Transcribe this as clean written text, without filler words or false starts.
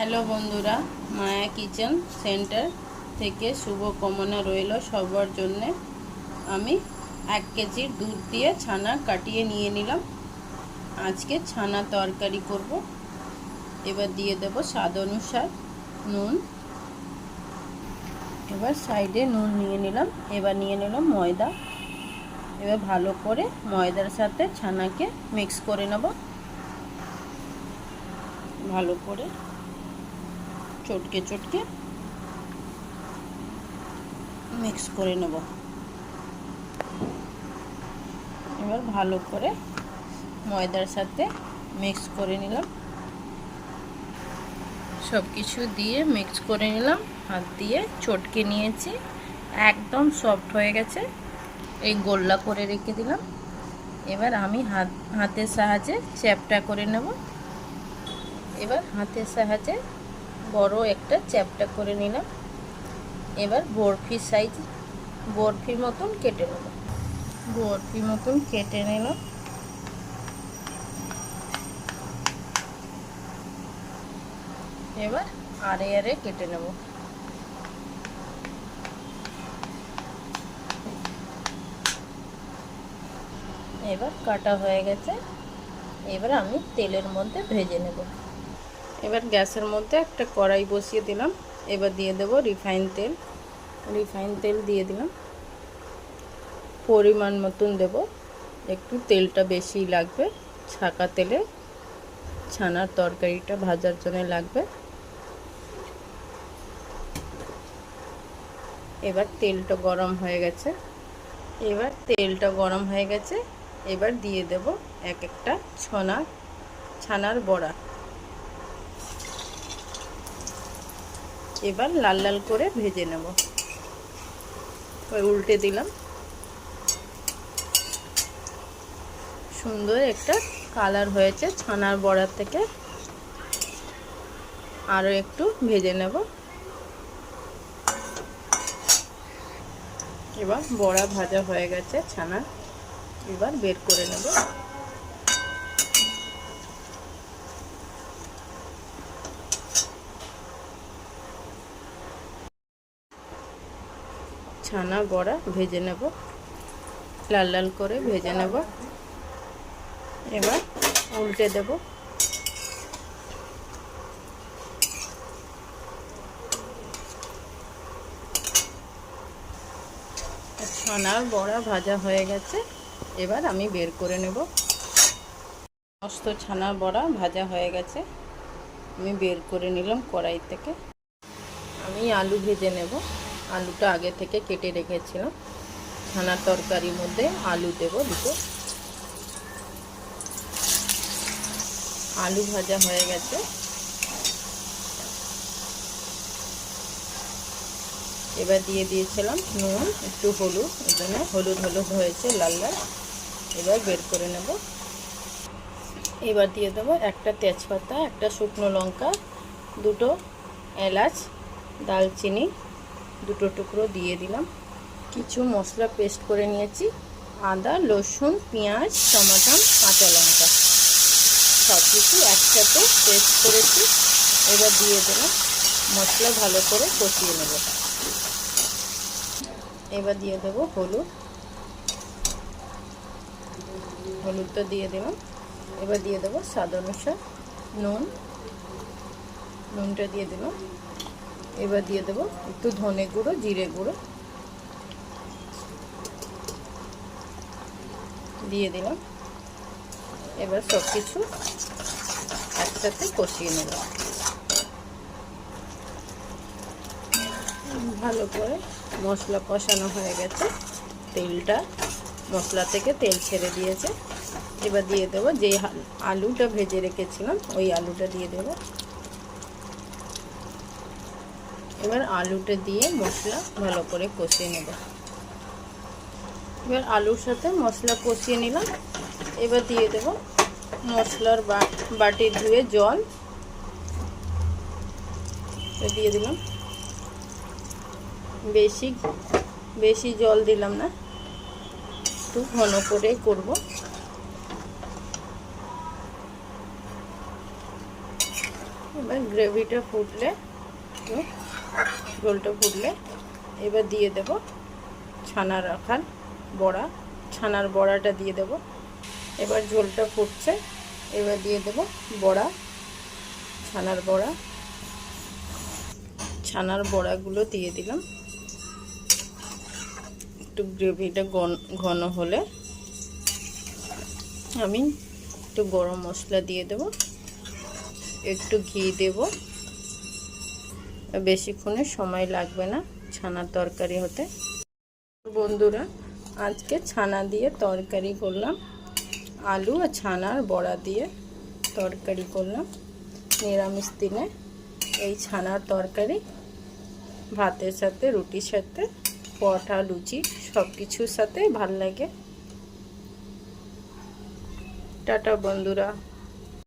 Hello বন্ধুরা, মায়া kitchen centre থেকে শুভকামনা রইল সবার জন্যে। আমি 1 কেজির দুধ দিয়ে ছানা কাটিয়ে নিয়ে নিলাম। আজকে ছানা তরকারি করব। এবার দিয়ে দেব স্বাদ অনুসার নুন। এবার সাইডে নুন নিয়ে নিলাম। এবার নিয়ে নিলাম ময়দা। এবার ভালো করে ময়দার সাথে ছানাকে মিক্স করে নেব। ভালো করে চটকে চটকে মিক্স করে নেব। এবার ভালো করে ময়দার সাথে মিক্স করে নিলাম। সব কিছু দিয়ে মিক্স করে নিলাম। হাত দিয়ে চটকে নিয়েছি, একদম সফট হয়ে গেছে। এই গোল্লা করে রেখে দিলাম। এবার আমি হাতের সাহায্যে চ্যাপটা করে নেব। এবার হাতের সাহায্যে বড় একটা চ্যাপটা করে নিলাম। এবার বরফির সাইজ বরফির মতন কেটে নেব। বরফির মতন কেটে নিলাম। এবার আড়ে আড়ে কেটে নেব। এবার কাটা হয়ে গেছে। এবার আমি তেলের মধ্যে ভেজে নেব। এবার গ্যাসের মধ্যে একটা কড়াই বসিয়ে দিলাম। এবার দিয়ে দেব রিফাইন তেল। রিফাইন তেল দিয়ে দিলাম। পরিমাণ মতন দেব, একটু তেলটা বেশি লাগবে। ছাকা তেলে ছানার তরকারিটা ভাজার জন্য লাগবে। এবার তেলটা গরম হয়ে গেছে। এবার দিয়ে দেব এক একটা ছানার বড়া। এবার লাল লাল করে ভেজে নেব। উল্টে দিলাম। সুন্দর একটা কালার হয়েছে ছানার বড়া থেকে। আরও একটু ভেজে নেব। এবার বড়া ভাজা হয়ে গেছে ছানা। এবার বের করে নেব। ছানা বড়া ভেজে নেব, লাল লাল করে ভেজে নেব। এবার উল্টে দেব। ছানার বড়া ভাজা হয়ে গেছে। এবার আমি বের করে নেব। সমস্ত ছানার বড়া ভাজা হয়ে গেছে। আমি বের করে নিলাম কড়াই থেকে। আমি আলু ভেজে নেব। আলুটা আগে থেকে কেটে রেখেছিলাম। ছানার তরকারির মধ্যে আলু দেব দুটো। আলু ভাজা হয়ে গেছে। এবার দিয়ে দিয়েছিলাম নুন, একটু হলুদ, এই জন্য হলুদ হলুদ হয়েছে, লাল লাল। এবার বের করে নেব। এবার দিয়ে দেবো একটা তেজপাতা, একটা শুকনো লঙ্কা, দুটো এলাচ, দালচিনি দুটো টুকরো দিয়ে দিলাম। কিছু মশলা পেস্ট করে নিয়েছি, আদা, রসুন, পেঁয়াজ, টমাটো, কাঁচা লঙ্কা, সব কিছু একসাথে পেস্ট করেছি। এবার দিয়ে দিলাম। মশলা ভালো করে কষিয়ে নেব। এবার দিয়ে দেবো হলুদটা দিয়ে দিলাম। এবার দিয়ে দেবো স্বাদ অনুসার নুনটা দিয়ে দিলাম। এবার দিয়ে দেবো একটু ধনে গুঁড়ো, জিরে গুঁড়ো দিয়ে দিলাম। এবার সব কিছু একসাথে কষিয়ে নেব। ভালো করে মশলা কষানো হয়ে গেছে। তেলটা মশলা থেকে তেল ছেড়ে দিয়েছে। এবার দিয়ে দেবো যে আলুটা ভেজে রেখেছিলাম, ওই আলুটা দিয়ে দেব। এবার আলুটা দিয়ে মশলা ভালো করে কষিয়ে নেব। এবার আলুর সাথে মশলা কষিয়ে নিলাম। এবার দিয়ে দেব মশলার বাটি ধুয়ে জল দিয়ে দিলাম। বেশি জল দিলাম না, একটু ঘন করে করব। এবার গ্রেভিটা ফুটলে, ঝোলটা ফুটলে এবার দিয়ে দেব ছানা রাখার বড়া, ছানার বড়াটা দিয়ে দেব। এবার ঝোলটা ফুটছে, এবার দিয়ে দেব বড়া, ছানার বড়া, ছানার বড়াগুলো দিয়ে দিলাম। একটু গ্রেভিটা ঘন হলে আমি একটু গরম মশলা দিয়ে দেব, একটু ঘি দেব। বেশিক্ষণের সময় লাগবে না ছানার তরকারি হতে। বন্ধুরা, আজকে ছানা দিয়ে তরকারি করলাম, আলু আর ছানার বড়া দিয়ে তরকারি করলাম নিরামিষ দিনে। এই ছানার তরকারি ভাতের সাথে, রুটির সাথে, পরোটা, লুচি সব কিছুর সাথে ভাল লাগে। টাটা বন্ধুরা।